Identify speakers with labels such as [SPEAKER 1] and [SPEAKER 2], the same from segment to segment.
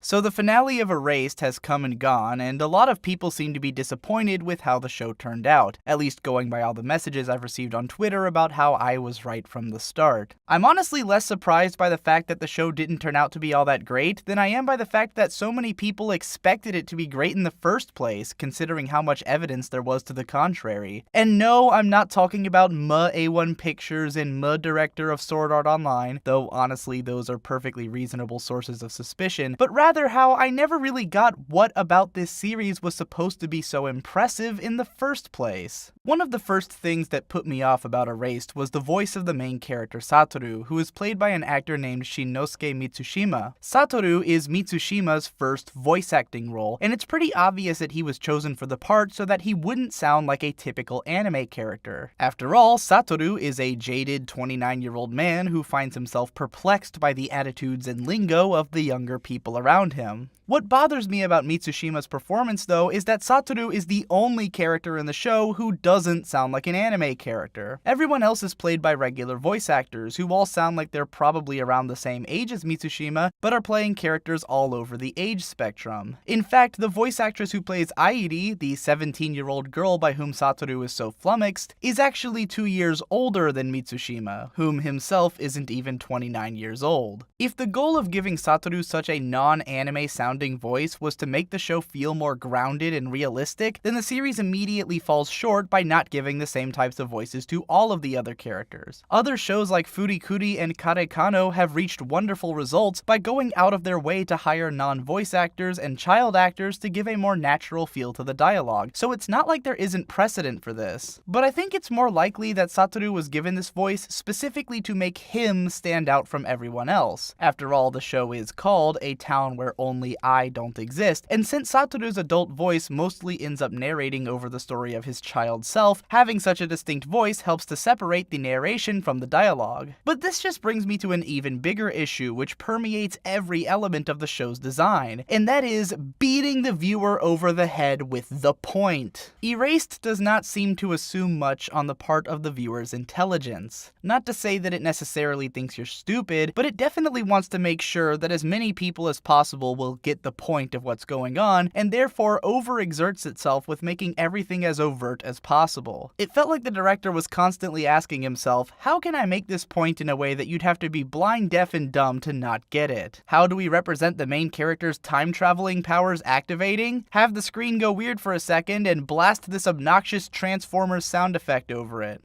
[SPEAKER 1] So the finale of Erased has come and gone, and a lot of people seem to be disappointed with how the show turned out, at least going by all the messages I've received on Twitter about how I was right from the start. I'm honestly less surprised by the fact that the show didn't turn out to be all that great than I am by the fact that so many people expected it to be great in the first place, considering how much evidence there was to the contrary. And no, I'm not talking about A1 Pictures and director of Sword Art Online, though honestly those are perfectly reasonable sources of suspicion, but rather how I never really got what about this series was supposed to be so impressive in the first place. One of the first things that put me off about Erased was the voice of the main character Satoru, who is played by an actor named Shinnosuke Mitsushima. Satoru is Mitsushima's first voice acting role, and it's pretty obvious that he was chosen for the part so that he wouldn't sound like a typical anime character. After all, Satoru is a jaded 29-year-old man who finds himself perplexed by the attitudes and lingo of the younger people around him. What bothers me about Mitsushima's performance, though, is that Satoru is the only character in the show who doesn't sound like an anime character. Everyone else is played by regular voice actors, who all sound like they're probably around the same age as Mitsushima, but are playing characters all over the age spectrum. In fact, the voice actress who plays Airi, the 17-year-old girl by whom Satoru is so flummoxed, is actually 2 years older than Mitsushima, whom himself isn't even 29 years old. If the goal of giving Satoru such a non-anime sounding voice was to make the show feel more grounded and realistic, then the series immediately falls short by not giving the same types of voices to all of the other characters. Other shows like Furikuri and Karekano have reached wonderful results by going out of their way to hire non-voice actors and child actors to give a more natural feel to the dialogue, so it's not like there isn't precedent for this. But I think it's more likely that Satoru was given this voice specifically to make him stand out from everyone else. After all, the show is called A Town Where Only I Don't Exist, and since Satoru's adult voice mostly ends up narrating over the story of his child self, having such a distinct voice helps to separate the narration from the dialogue. But this just brings me to an even bigger issue which permeates every element of the show's design, and that is beating the viewer over the head with the point. Erased does not seem to assume much on the part of the viewer's intelligence. Not to say that it necessarily thinks you're stupid, but it definitely wants to make sure that as many people as possible will get the point of what's going on, and therefore overexerts itself with making everything as overt as possible. It felt like the director was constantly asking himself, how can I make this point in a way that you'd have to be blind, deaf, and dumb to not get it? How do we represent the main character's time-traveling powers activating? Have the screen go weird for a second and blast this obnoxious Transformers sound effect over it.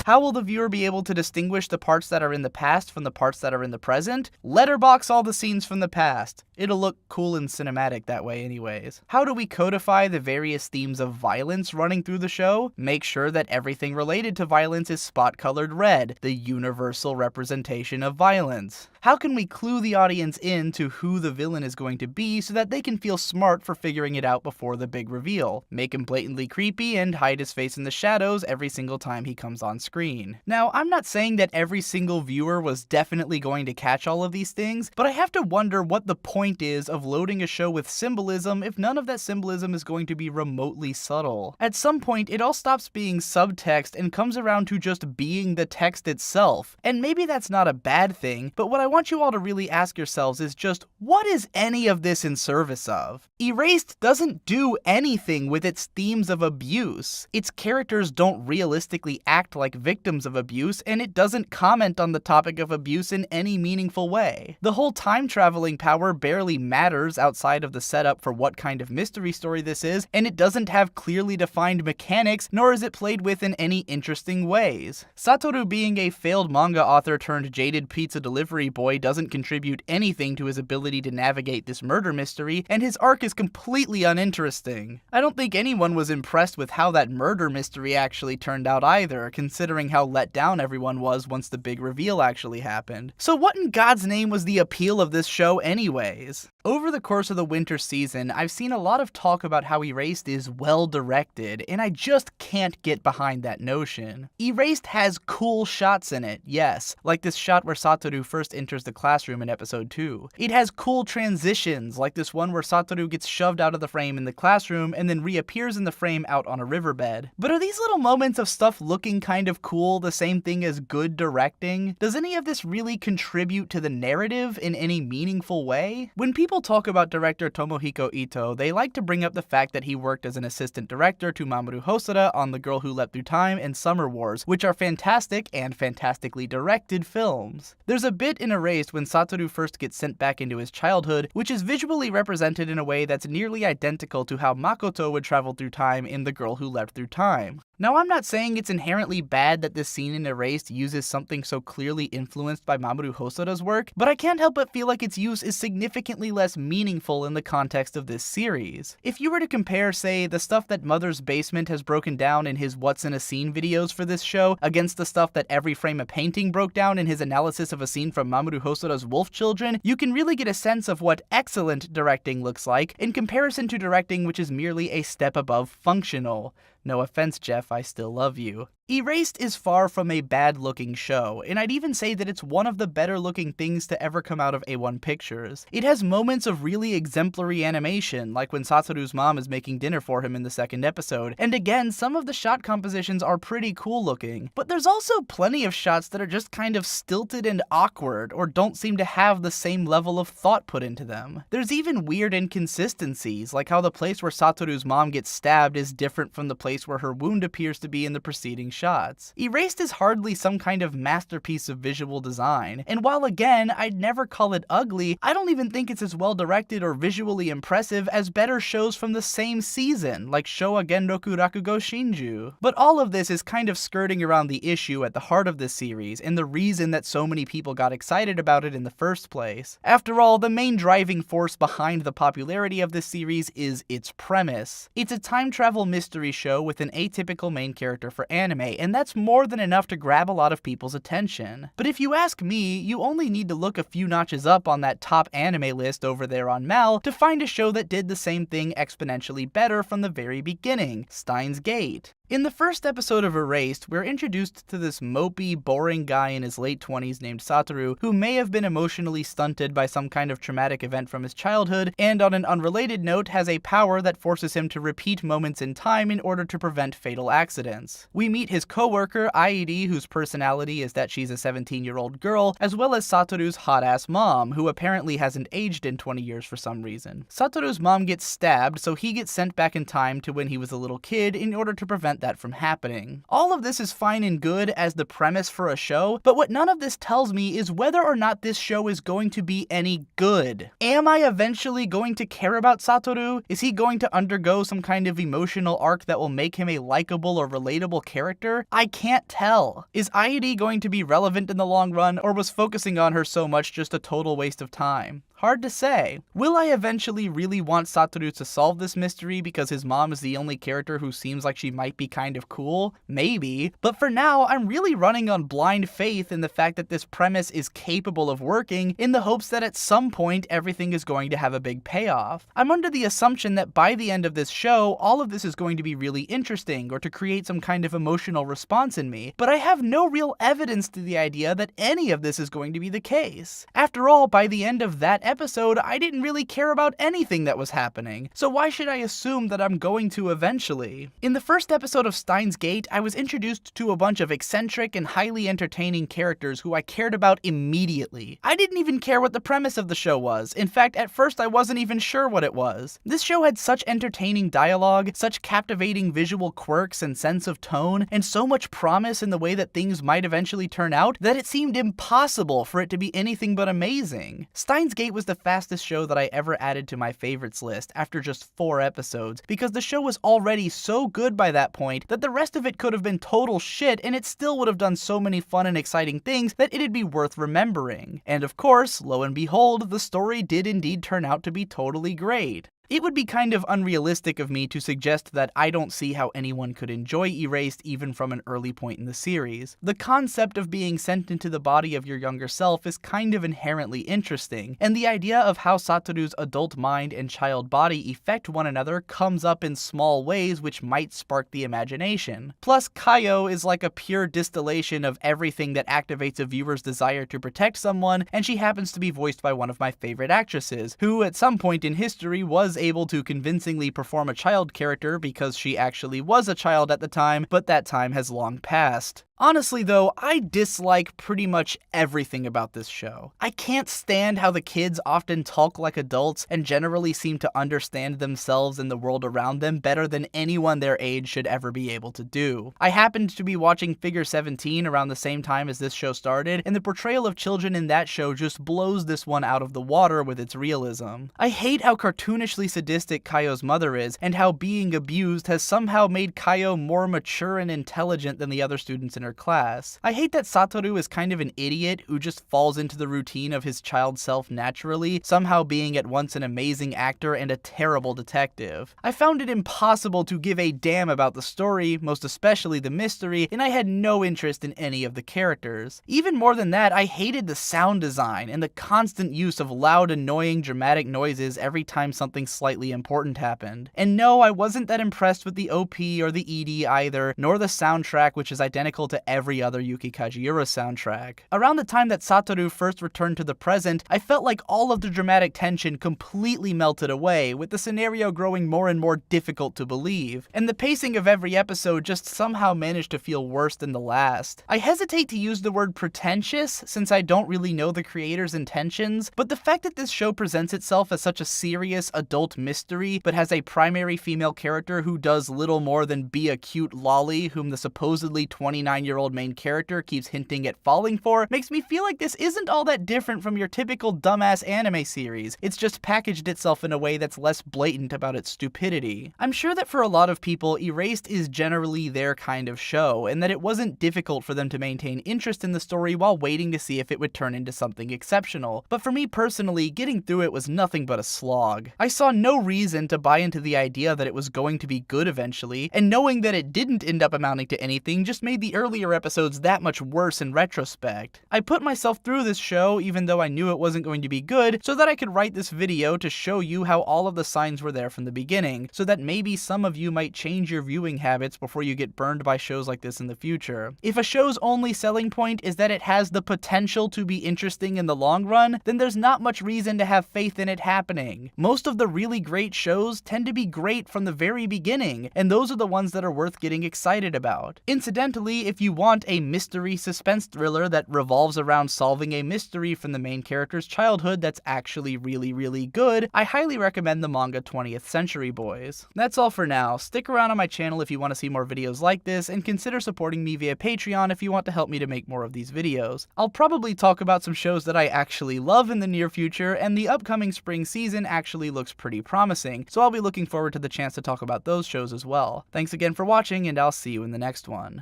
[SPEAKER 1] How will the viewer be able to distinguish the parts that are in the past from the parts that are in the present? Letterbox all the scenes from the past. It'll look cool and cinematic that way anyways. How do we codify the various themes of violence running through the show? Make sure that everything related to violence is spot-colored red, the universal representation of violence. How can we clue the audience in to who the villain is going to be so that they can feel smart for figuring it out before the big reveal? Make him blatantly creepy and hide his face in the shadows every single time he comes on screen. Now, I'm not saying that every single viewer was definitely going to catch all of these things, but I have to wonder what the point is of loading a show with symbolism if none of that symbolism is going to be remotely subtle. At some point, it all stops being subtext and comes around to just being the text itself. And maybe that's not a bad thing, but what I want you all to really ask yourselves is just, what is any of this in service of? Erased doesn't do anything with its themes of abuse. Its characters don't realistically act like victims of abuse, and it doesn't comment on the topic of abuse in any meaningful way. The whole time-traveling power barely matters outside of the setup for what kind of mystery story this is, and it doesn't have clearly defined mechanics, nor is it played with in any interesting ways. Satoru being a failed manga author turned jaded pizza delivery boy doesn't contribute anything to his ability to navigate this murder mystery, and his arc is completely uninteresting. I don't think anyone was impressed with how that murder mystery actually turned out either, considering how let down everyone was once the big reveal actually happened. So what in God's name was the appeal of this show anyways? Over the course of the winter season, I've seen a lot of talk about how Erased is well directed, and I just can't get behind that notion. Erased has cool shots in it, yes, like this shot where Satoru first enters enters the classroom in episode 2. It has cool transitions, like this one where Satoru gets shoved out of the frame in the classroom and then reappears in the frame out on a riverbed. But are these little moments of stuff looking kind of cool the same thing as good directing? Does any of this really contribute to the narrative in any meaningful way? When people talk about director Tomohiko Ito, they like to bring up the fact that he worked as an assistant director to Mamoru Hosoda on The Girl Who Leapt Through Time and Summer Wars, which are fantastic and fantastically directed films. There's a bit in Erased when Satoru first gets sent back into his childhood, which is visually represented in a way that's nearly identical to how Makoto would travel through time in The Girl Who Leapt Through Time. Now, I'm not saying it's inherently bad that this scene in Erased uses something so clearly influenced by Mamoru Hosoda's work, but I can't help but feel like its use is significantly less meaningful in the context of this series. If you were to compare, say, the stuff that Mother's Basement has broken down in his What's in a Scene videos for this show against the stuff that Every Frame a Painting broke down in his analysis of a scene from Mamoru Hosoda's Wolf Children, you can really get a sense of what excellent directing looks like in comparison to directing which is merely a step above functional. No offense, Jeff, I still love you. Erased is far from a bad-looking show, and I'd even say that it's one of the better-looking things to ever come out of A1 Pictures. It has moments of really exemplary animation, like when Satoru's mom is making dinner for him in the second episode, and again, some of the shot compositions are pretty cool-looking. But there's also plenty of shots that are just kind of stilted and awkward, or don't seem to have the same level of thought put into them. There's even weird inconsistencies, like how the place where Satoru's mom gets stabbed is different from the place where her wound appears to be in the preceding shots. Erased is hardly some kind of masterpiece of visual design, and while again, I'd never call it ugly, I don't even think it's as well directed or visually impressive as better shows from the same season, like Showa Genroku Rakugo Shinju. But all of this is kind of skirting around the issue at the heart of this series, and the reason that so many people got excited about it in the first place. After all, the main driving force behind the popularity of this series is its premise. It's a time travel mystery show with an atypical main character for anime, and that's more than enough to grab a lot of people's attention. But if you ask me, you only need to look a few notches up on that top anime list over there on Mal to find a show that did the same thing exponentially better from the very beginning, Steins Gate. In the first episode of Erased, we're introduced to this mopey, boring guy in his late 20s named Satoru, who may have been emotionally stunted by some kind of traumatic event from his childhood, and on an unrelated note, has a power that forces him to repeat moments in time in order to prevent fatal accidents. We meet his co-worker, Airi, whose personality is that she's a 17-year-old girl, as well as Satoru's hot-ass mom, who apparently hasn't aged in 20 years for some reason. Satoru's mom gets stabbed, so he gets sent back in time to when he was a little kid in order to prevent that from happening. All of this is fine and good as the premise for a show, but what none of this tells me is whether or not this show is going to be any good. Am I eventually going to care about Satoru? Is he going to undergo some kind of emotional arc that will make him a likable or relatable character? I can't tell. Is Airi going to be relevant in the long run, or was focusing on her so much just a total waste of time? Hard to say. Will I eventually really want Satoru to solve this mystery because his mom is the only character who seems like she might be kind of cool? Maybe. But for now, I'm really running on blind faith in the fact that this premise is capable of working in the hopes that at some point everything is going to have a big payoff. I'm under the assumption that by the end of this show, all of this is going to be really interesting or to create some kind of emotional response in me, but I have no real evidence to the idea that any of this is going to be the case. After all, by the end of that episode, I didn't really care about anything that was happening, so why should I assume that I'm going to eventually? In the first episode of Steins Gate, I was introduced to a bunch of eccentric and highly entertaining characters who I cared about immediately. I didn't even care what the premise of the show was. In fact, at first I wasn't even sure what it was. This show had such entertaining dialogue, such captivating visual quirks and sense of tone, and so much promise in the way that things might eventually turn out that it seemed impossible for it to be anything but amazing. Steins Gate was the fastest show that I ever added to my favorites list after just 4 episodes, because the show was already so good by that point that the rest of it could have been total shit and it still would have done so many fun and exciting things that it'd be worth remembering. And of course, lo and behold, the story did indeed turn out to be totally great. It would be kind of unrealistic of me to suggest that I don't see how anyone could enjoy Erased even from an early point in the series. The concept of being sent into the body of your younger self is kind of inherently interesting, and the idea of how Satoru's adult mind and child body affect one another comes up in small ways which might spark the imagination. Plus, Kaio is like a pure distillation of everything that activates a viewer's desire to protect someone, and she happens to be voiced by one of my favorite actresses, who at some point in history was able to convincingly perform a child character because she actually was a child at the time, but that time has long passed. Honestly though, I dislike pretty much everything about this show. I can't stand how the kids often talk like adults and generally seem to understand themselves and the world around them better than anyone their age should ever be able to do. I happened to be watching Figure 17 around the same time as this show started, and the portrayal of children in that show just blows this one out of the water with its realism. I hate how cartoonishly sadistic Kaio's mother is, and how being abused has somehow made Kaio more mature and intelligent than the other students in her class. I hate that Satoru is kind of an idiot who just falls into the routine of his child self naturally, somehow being at once an amazing actor and a terrible detective. I found it impossible to give a damn about the story, most especially the mystery, and I had no interest in any of the characters. Even more than that, I hated the sound design and the constant use of loud, annoying, dramatic noises every time something slightly important happened. And no, I wasn't that impressed with the OP or the ED either, nor the soundtrack, which is identical to every other Yuki Kajiura soundtrack. Around the time that Satoru first returned to the present, I felt like all of the dramatic tension completely melted away, with the scenario growing more and more difficult to believe, and the pacing of every episode just somehow managed to feel worse than the last. I hesitate to use the word pretentious, since I don't really know the creator's intentions, but the fact that this show presents itself as such a serious adult mystery, but has a primary female character who does little more than be a cute lolly whom the supposedly 29-year-old main character keeps hinting at falling for, makes me feel like this isn't all that different from your typical dumbass anime series. It's just packaged itself in a way that's less blatant about its stupidity. I'm sure that for a lot of people, Erased is generally their kind of show, and that it wasn't difficult for them to maintain interest in the story while waiting to see if it would turn into something exceptional. But for me personally, getting through it was nothing but a slog. I saw no reason to buy into the idea that it was going to be good eventually, and knowing that it didn't end up amounting to anything just made the earlier episodes that much worse in retrospect. I put myself through this show even though I knew it wasn't going to be good, so that I could write this video to show you how all of the signs were there from the beginning, so that maybe some of you might change your viewing habits before you get burned by shows like this in the future. If a show's only selling point is that it has the potential to be interesting in the long run, then there's not much reason to have faith in it happening. Most of the really great shows tend to be great from the very beginning, and those are the ones that are worth getting excited about. Incidentally, if you want a mystery suspense thriller that revolves around solving a mystery from the main character's childhood that's actually really good, I highly recommend the manga 20th Century Boys. That's all for now. Stick around on my channel if you want to see more videos like this, and consider supporting me via Patreon if you want to help me to make more of these videos. I'll probably talk about some shows that I actually love in the near future, and the upcoming spring season actually looks pretty promising, so I'll be looking forward to the chance to talk about those shows as well. Thanks again for watching, and I'll see you in the next one.